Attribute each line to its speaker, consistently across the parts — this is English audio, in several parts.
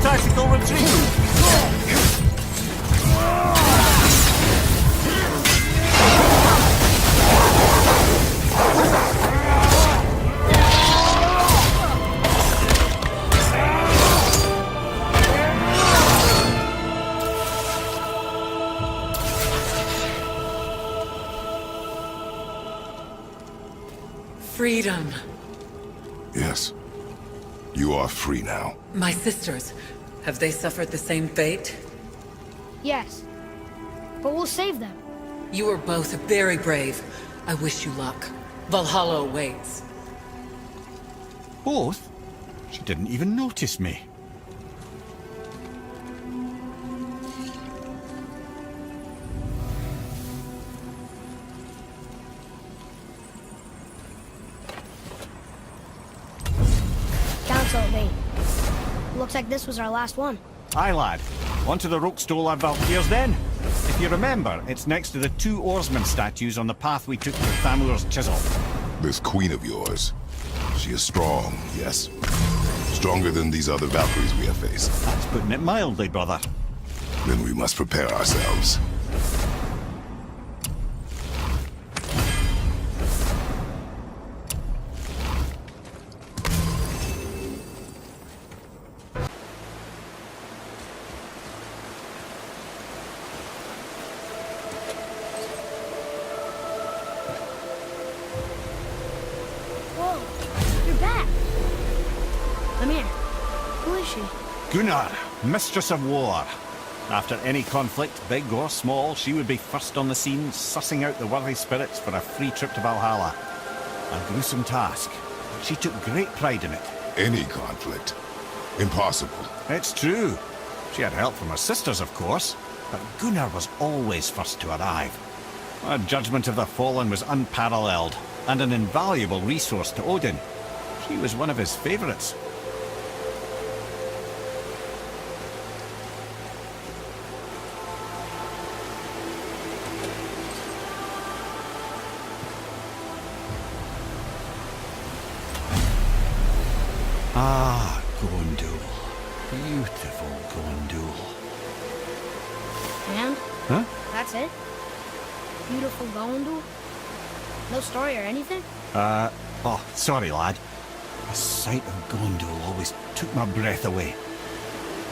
Speaker 1: tactical retreat.
Speaker 2: Freedom.
Speaker 3: Yes. You are free now.
Speaker 2: My sisters, have they suffered the same fate?
Speaker 4: Yes. But we'll save them.
Speaker 2: You are both very brave. I wish you luck. Valhalla awaits.
Speaker 1: Both? She didn't even notice me.
Speaker 4: Council Bane. Looks like this was our last one.
Speaker 1: Aye, lad. On to the Rokstol of Valkyrs then. If you remember, it's next to the two oarsman statues on the path we took to Thamur's chisel.
Speaker 3: This queen of yours, she is strong, yes? Stronger than these other Valkyries we have faced.
Speaker 1: That's putting it mildly, brother.
Speaker 3: Then we must prepare ourselves.
Speaker 4: Whoa, you're back. Ymir, who is she?
Speaker 1: Gunnar, Mistress of War. After any conflict, big or small, she would be first on the scene, sussing out the worthy spirits for a free trip to Valhalla. A gruesome task. She took great pride in it.
Speaker 3: Any conflict. Impossible.
Speaker 1: It's true. She had help from her sisters, of course, but Gunnar was always first to arrive. Her judgment of the fallen was unparalleled, and an invaluable resource to Odin. She was one of his favorites. Ah, Gondul. Beautiful Gondul.
Speaker 4: And?
Speaker 1: Huh?
Speaker 4: That's it? Beautiful Gondul? No story or anything?
Speaker 1: Oh, sorry, lad. The sight of Gondul always took my breath away.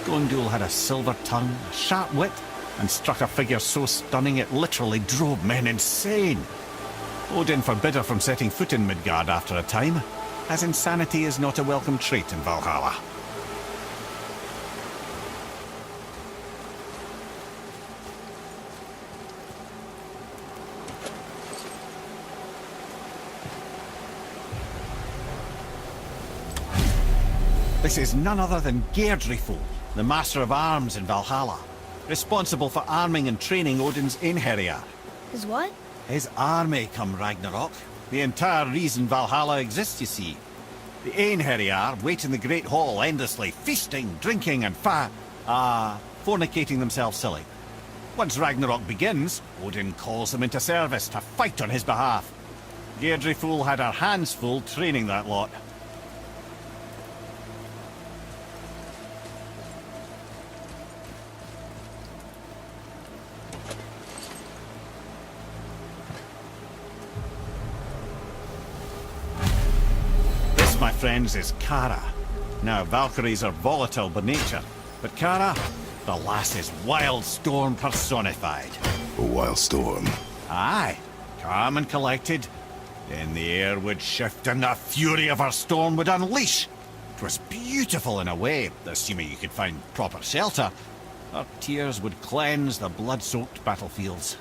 Speaker 1: Gondul had a silver tongue, a sharp wit, and struck a figure so stunning it literally drove men insane. Odin forbid her from setting foot in Midgard after a time, as insanity is not a welcome trait in Valhalla. This is none other than Geirdriful, the Master of Arms in Valhalla, responsible for arming and training Odin's Einherjar.
Speaker 4: His what?
Speaker 1: His army come Ragnarok. The entire reason Valhalla exists, you see. The Einherjar wait in the Great Hall endlessly, feasting, drinking, and fornicating themselves silly. Once Ragnarok begins, Odin calls them into service to fight on his behalf. Geirdriful had her hands full training that lot. My friends, is Kara. Now, Valkyries are volatile by nature, but Kara, the lass is wild storm personified.
Speaker 3: A wild storm.
Speaker 1: Aye, calm and collected. Then the air would shift and the fury of her storm would unleash. 'Twas beautiful in a way, assuming you could find proper shelter. Her tears would cleanse the blood-soaked battlefields.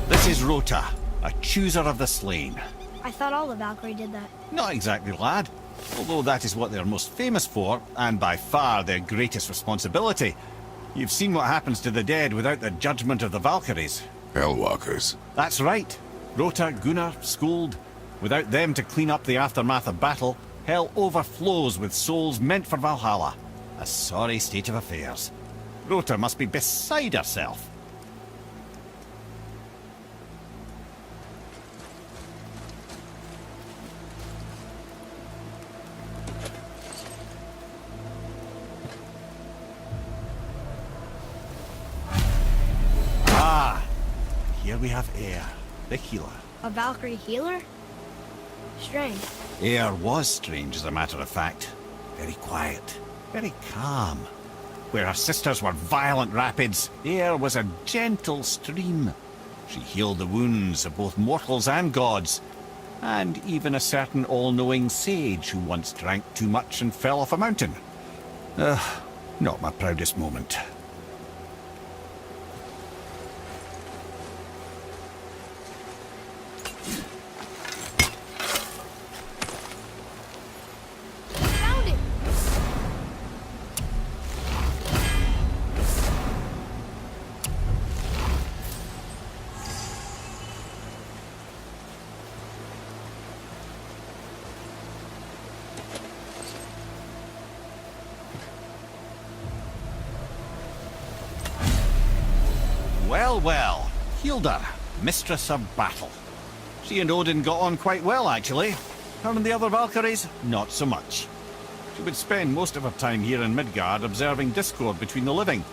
Speaker 1: This is Rota, a chooser of the slain.
Speaker 4: I thought all the Valkyrie did that.
Speaker 1: Not exactly, lad. Although that is what they're most famous for, and by far their greatest responsibility. You've seen what happens to the dead without the judgment of the Valkyries.
Speaker 3: Hellwalkers.
Speaker 1: That's right. Rota, Gunnar, Skuld. Without them to clean up the aftermath of battle, hell overflows with souls meant for Valhalla. A sorry state of affairs. Rota must be beside herself. Here we have Eir, the healer.
Speaker 4: A Valkyrie healer? Strange.
Speaker 1: Eir was strange, as a matter of fact. Very quiet, very calm. Where her sisters were violent rapids, Eir was a gentle stream. She healed the wounds of both mortals and gods, and even a certain all-knowing sage who once drank too much and fell off a mountain. Not my proudest moment.
Speaker 4: Found it!
Speaker 1: Well, well. Hilda, Mistress of Battle. She and Odin got on quite well, actually. Her and the other Valkyries, not so much. She would spend most of her time here in Midgard observing discord between the living,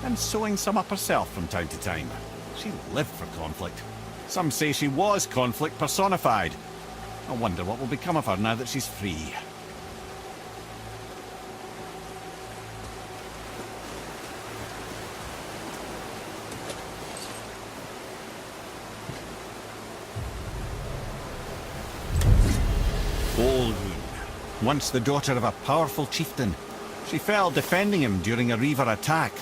Speaker 1: and sewing some up herself from time to time. She lived for conflict. Some say she was conflict personified. I wonder what will become of her now that she's free. Olrun, once the daughter of a powerful chieftain. She fell defending him during a Reaver attack.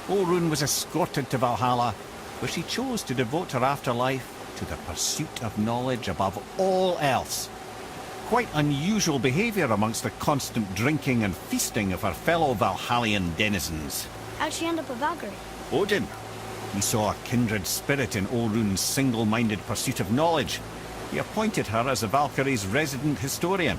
Speaker 1: Olrun was escorted to Valhalla, where she chose to devote her afterlife to the pursuit of knowledge above all else. Quite unusual behavior amongst the constant drinking and feasting of her fellow Valhallian denizens.
Speaker 4: How'd she end up a Valkyrie?
Speaker 1: Odin. He saw a kindred spirit in Olrun's single-minded pursuit of knowledge. He appointed her as the Valkyrie's resident historian.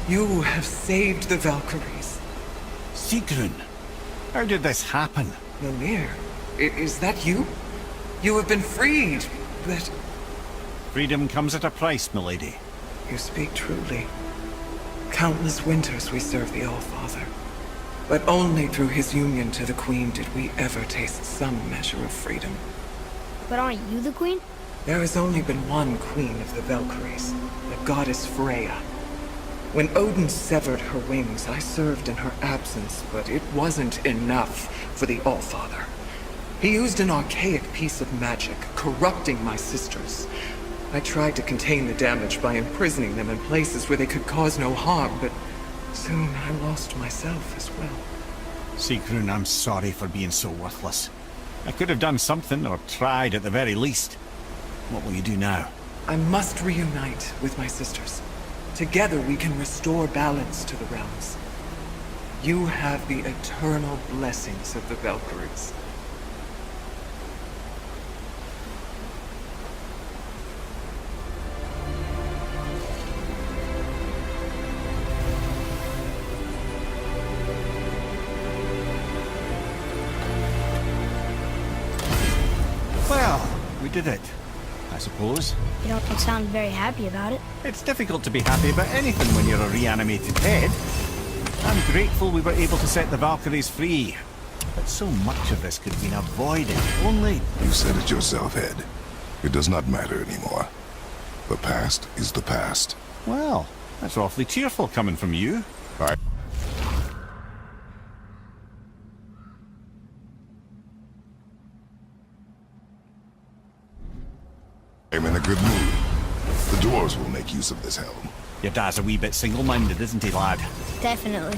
Speaker 5: You have saved the Valkyries.
Speaker 1: Sigrun, how did this happen?
Speaker 5: Mimir, is that you? You have been freed, but...
Speaker 1: Freedom comes at a price, milady.
Speaker 5: You speak truly. Countless winters we serve the All-Father. But only through his union to the Queen did we ever taste some measure of freedom.
Speaker 4: But aren't you the queen?
Speaker 5: There has only been one Queen of the Valkyries, the goddess Freya. When Odin severed her wings, I served in her absence, but it wasn't enough for the All-Father. He used an archaic piece of magic, corrupting my sisters. I tried to contain the damage by imprisoning them in places where they could cause no harm, but soon I lost myself as well.
Speaker 1: Sigrun, I'm sorry for being so worthless. I could have done something, or tried at the very least. What will you do now?
Speaker 5: I must reunite with my sisters. Together we can restore balance to the realms. You have the eternal blessings of the Valkyries.
Speaker 1: Well, we did it, I suppose.
Speaker 4: You don't sound very happy about it.
Speaker 1: It's difficult to be happy about anything when you're a reanimated head. I'm grateful we were able to set the Valkyries free. But so much of this could have been avoided, only...
Speaker 3: You said it yourself, Head. It does not matter anymore. The past is the past.
Speaker 1: Well, that's awfully cheerful coming from you.
Speaker 3: I'm in a good mood. The dwarves will make use of this helm.
Speaker 1: Your dad's a wee bit single-minded, isn't he, lad?
Speaker 4: Definitely.